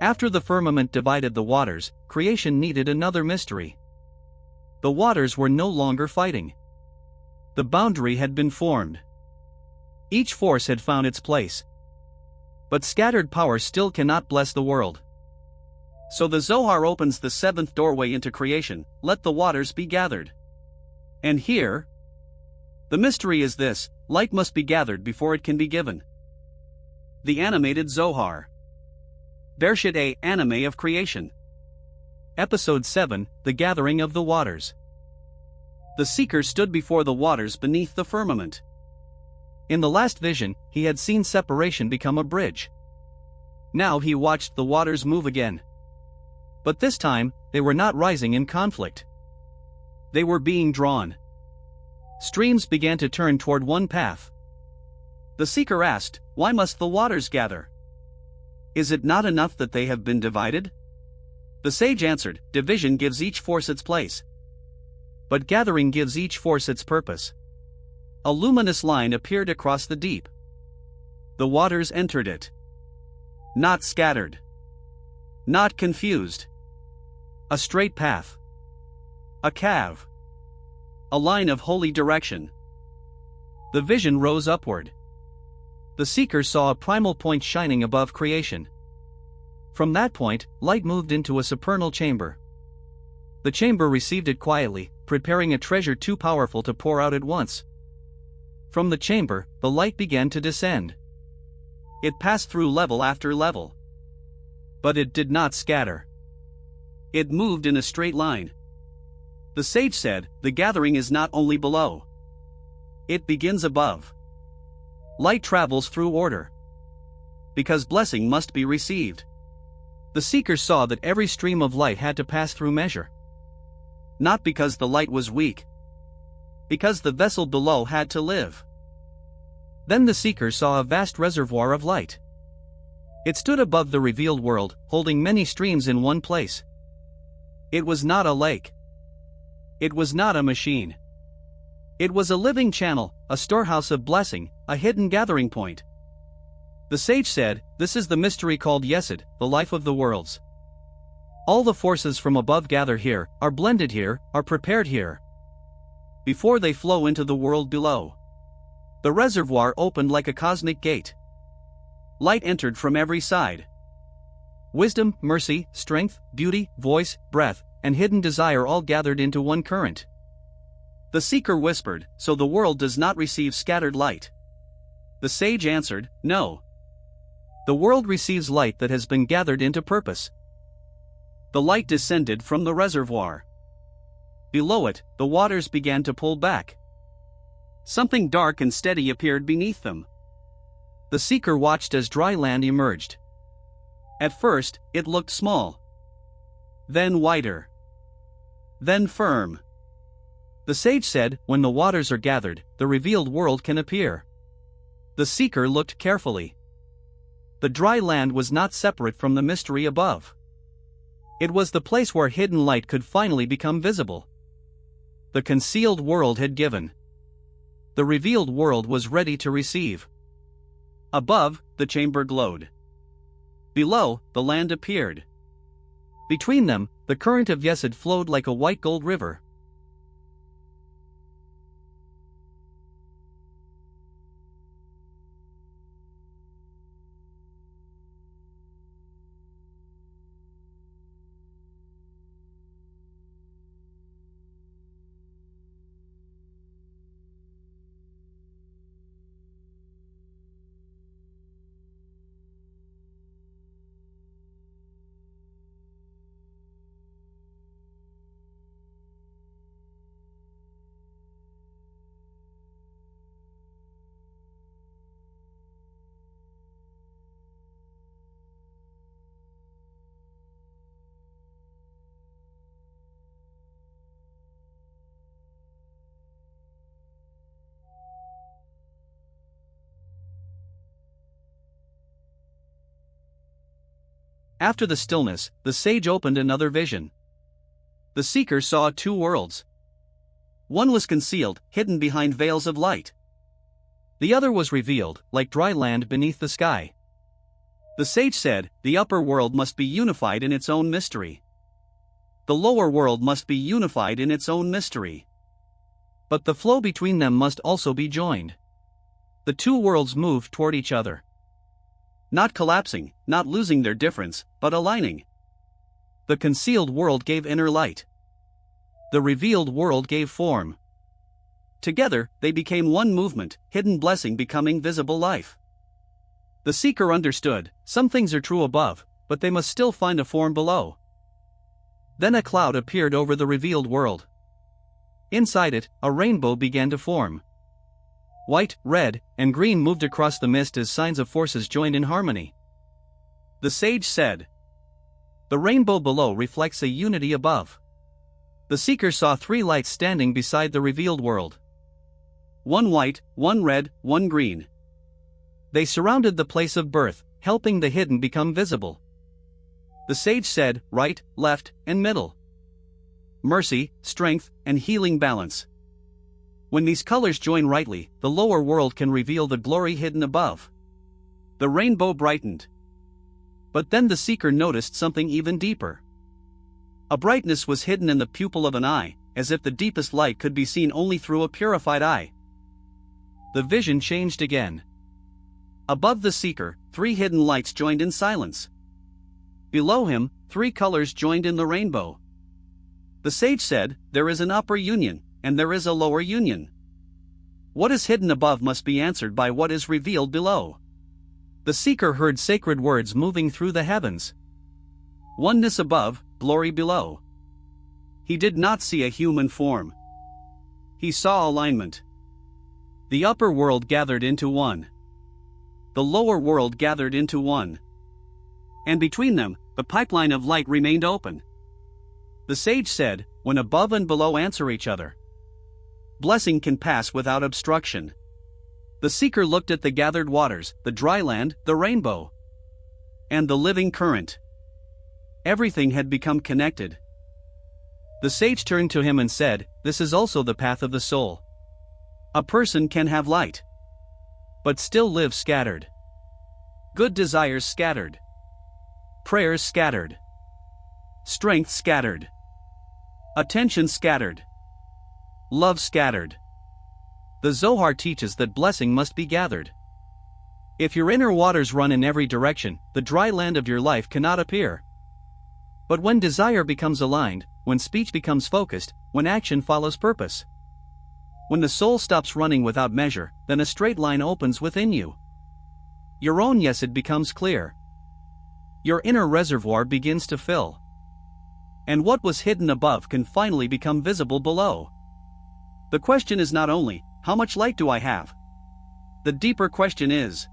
After the firmament divided the waters, creation needed another mystery. The waters were no longer fighting. The boundary had been formed. Each force had found its place. But scattered power still cannot bless the world. So the Zohar opens the seventh doorway into creation: let the waters be gathered. And here, the mystery is this: light must be gathered before it can be given. The Animated Zohar Bereshit A, Anime of Creation. Episode 7, The Gathering of the Waters. The seeker stood before the waters beneath the firmament. In the last vision, he had seen separation become a bridge. Now he watched the waters move again. But this time, they were not rising in conflict. They were being drawn. Streams began to turn toward one path. The seeker asked, "Why must the waters gather? Is it not enough that they have been divided?" The sage answered, "Division gives each force its place. But gathering gives each force its purpose." A luminous line appeared across the deep. The waters entered it. Not scattered. Not confused. A straight path. A cave. A line of holy direction. The vision rose upward. The seeker saw a primal point shining above creation. From that point, light moved into a supernal chamber. The chamber received it quietly, preparing a treasure too powerful to pour out at once. From the chamber, the light began to descend. It passed through level after level. But it did not scatter. It moved in a straight line. The sage said, "The gathering is not only below. It begins above." Light travels through order. Because blessing must be received. The seeker saw that every stream of light had to pass through measure. Not because the light was weak. Because the vessel below had to live. Then the seeker saw a vast reservoir of light. It stood above the revealed world, holding many streams in one place. It was not a lake. It was not a machine. It was a living channel, a storehouse of blessing, a hidden gathering point. The sage said, "This is the mystery called Yesod, the life of the worlds. All the forces from above gather here, are blended here, are prepared here, before they flow into the world below." The reservoir opened like a cosmic gate. Light entered from every side. Wisdom, mercy, strength, beauty, voice, breath, and hidden desire all gathered into one current. The seeker whispered, "So the world does not receive scattered light?" The sage answered, "No. The world receives light that has been gathered into purpose." The light descended from the reservoir. Below it, the waters began to pull back. Something dark and steady appeared beneath them. The seeker watched as dry land emerged. At first, it looked small. Then wider. Then firm. The sage said, "When the waters are gathered, the revealed world can appear." The seeker looked carefully. The dry land was not separate from the mystery above. It was the place where hidden light could finally become visible. The concealed world had given. The revealed world was ready to receive. Above, the chamber glowed. Below, the land appeared. Between them, the current of Yesod flowed like a white gold river. After the stillness, the sage opened another vision. The seeker saw two worlds. One was concealed, hidden behind veils of light. The other was revealed, like dry land beneath the sky. The sage said, the upper world must be unified in its own mystery. The lower world must be unified in its own mystery. But the flow between them must also be joined. The two worlds moved toward each other. Not collapsing, not losing their difference, but aligning. The concealed world gave inner light. The revealed world gave form. Together, they became one movement, hidden blessing becoming visible life. The seeker understood, some things are true above, but they must still find a form below. Then a cloud appeared over the revealed world. Inside it, a rainbow began to form. White, red, and green moved across the mist as signs of forces joined in harmony. The sage said, the rainbow below reflects a unity above. The seeker saw three lights standing beside the revealed world. One white, one red, one green. They surrounded the place of birth, helping the hidden become visible. The sage said, right, left, and middle. Mercy, strength, and healing balance. When these colors join rightly, the lower world can reveal the glory hidden above. The rainbow brightened. But then the seeker noticed something even deeper. A brightness was hidden in the pupil of an eye, as if the deepest light could be seen only through a purified eye. The vision changed again. Above the seeker, three hidden lights joined in silence. Below him, three colors joined in the rainbow. The sage said, there is an upper union, and there is a lower union. What is hidden above must be answered by what is revealed below. The seeker heard sacred words moving through the heavens. Oneness above, glory below. He did not see a human form. He saw alignment. The upper world gathered into one. The lower world gathered into one. And between them, the pipeline of light remained open. The sage said, when above and below answer each other, blessing can pass without obstruction. The seeker looked at the gathered waters, the dry land, the rainbow, and the living current. Everything had become connected. The sage turned to him and said, this is also the path of the soul. A person can have light, but still live scattered. Good desires scattered. Prayers scattered. Strength scattered. Attention scattered. Love scattered. The Zohar teaches that blessing must be gathered. If your inner waters run in every direction, the dry land of your life cannot appear. But when desire becomes aligned, when speech becomes focused, when action follows purpose, when the soul stops running without measure, then a straight line opens within you. Your own yesod becomes clear. Your inner reservoir begins to fill. And what was hidden above can finally become visible below. The question is not only, how much light do I have? The deeper question is,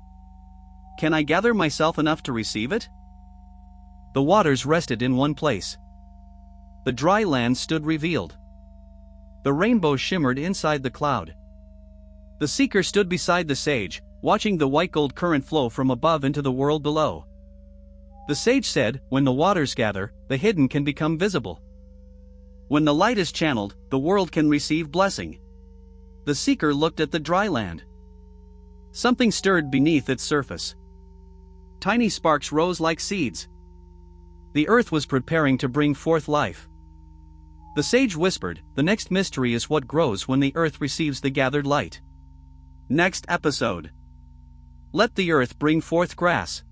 can I gather myself enough to receive it? The waters rested in one place. The dry land stood revealed. The rainbow shimmered inside the cloud. The seeker stood beside the sage, watching the white gold current flow from above into the world below. The sage said, when the waters gather, the hidden can become visible. When the light is channeled, the world can receive blessing. The seeker looked at the dry land. Something stirred beneath its surface. Tiny sparks rose like seeds. The earth was preparing to bring forth life. The sage whispered, the next mystery is what grows when the earth receives the gathered light. Next episode. Let the earth bring forth grass.